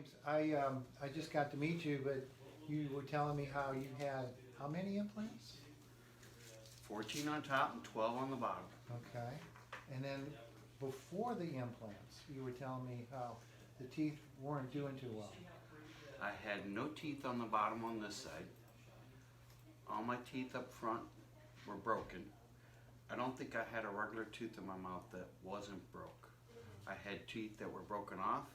James, I just got to meet you, but you were telling me how you had, how many implants? 14 on top and 12 on the bottom. Okay. And then before the implants, you were telling me how the teeth weren't doing too well. I had no teeth on the bottom on this side. All my teeth up front were broken. I don't think I had a regular tooth in my mouth that wasn't broke. I had teeth that were broken off.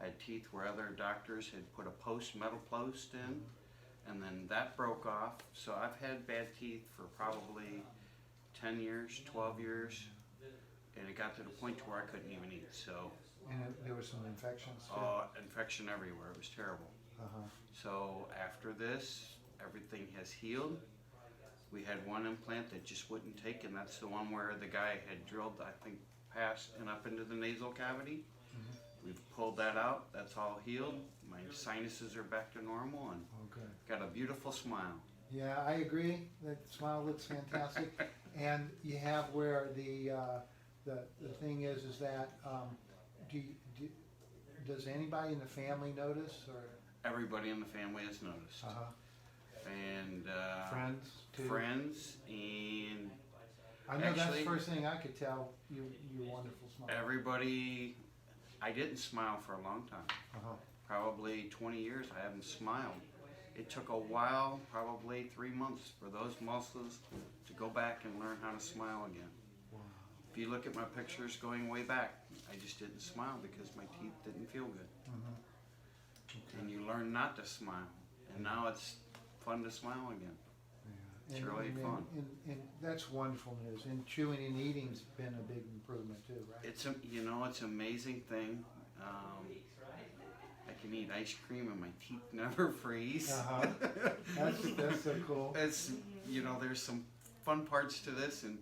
I had teeth where other doctors had put a metal post in, and then that broke off. So I've had bad teeth for probably 10 years, 12 years, and it got to the point to where I couldn't even eat. So And there were some infections too? infection everywhere. It was terrible. Uh-huh. So after this, everything has healed. We had one implant that just wouldn't take, and that's the one where the guy had drilled, I think, past and up into the nasal cavity. Mm-hmm. We've pulled that out. That's all healed. My sinuses are back to normal, and Oh, good. got a beautiful smile. Yeah, I agree. That smile looks fantastic. And you have where the thing is that does anybody in the family notice or? Everybody in the family has noticed. Uh-huh. And Friends too? friends, and I know that's actually, the first thing I could tell. Your wonderful smile. everybody. I didn't smile for a long time. Uh-huh. Probably 20 years I haven't smiled. It took a while, probably 3 months, for those muscles to go back and learn how to smile again. Wow. If you look at my pictures going way back, I just didn't smile because my teeth didn't feel good. Mm-hmm. And you learn not to smile, and now it's fun to smile again. Yeah. It's really fun. And that's wonderful news. And chewing and eating's been a big improvement too, right? It's it's an amazing thing. I can eat ice cream and my teeth never freeze. Uh-huh. That's so cool. It's there's some fun parts to this, and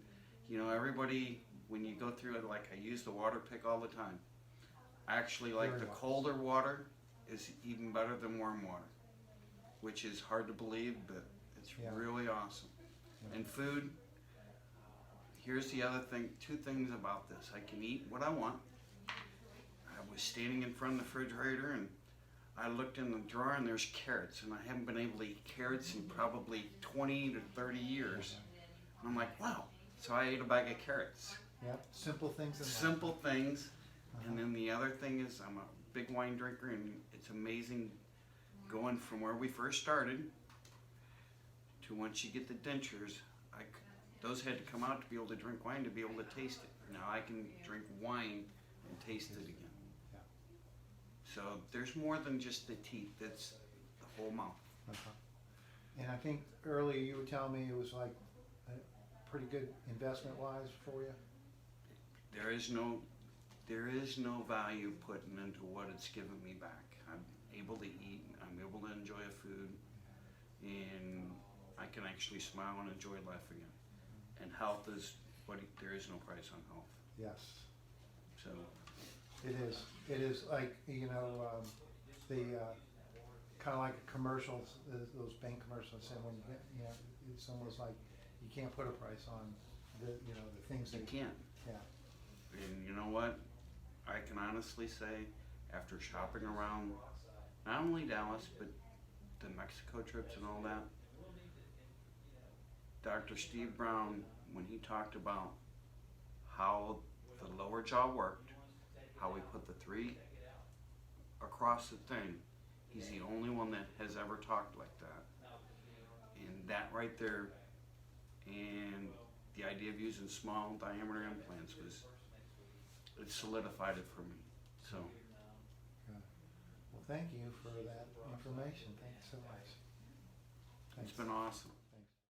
everybody, when you go through it, like I use the water pick all the time. I actually like Very the wise. colder water is even better than warm water, which is hard to believe, but it's Yeah. really awesome. Yeah. And food, here's the other thing, two things about this. I can eat what I want. I was standing in front of the refrigerator and I looked in the drawer and there's carrots, and I haven't been able to eat carrots in probably 20 to 30 years. And I'm like, wow. So I ate a bag of carrots. Yeah. Simple things in life. Simple things. Uh-huh. And then the other thing is I'm a big wine drinker, and it's amazing going from where we first started to once you get the dentures. Those had to come out to be able to drink wine, to be able to taste it. Now I can drink wine and taste it again. Yeah. So there's more than just the teeth, that's the whole mouth. Uh-huh. And I think earlier you were telling me it was like pretty good investment wise for you. There is no value putting into what it's given me back. I'm able to eat, I'm able to enjoy food, and I can actually smile and enjoy life again. And health is there is no price on health. Yes. So It is. It is like, the kind of like commercials, those bank commercials, and when you get, it's almost like you can't put a price on the things you that. can't. Yeah. And you know what? I can honestly say, after shopping around, not only Dallas, but the Mexico trips and all that, Dr. Steve Brown, when he talked about how the lower jaw worked, how we put the three across the thing, he's the only one that has ever talked like that. And that right there, and the idea of using small diameter implants it solidified it for me. So Good. Well, thank you for that information. Thank you so much. it's been awesome.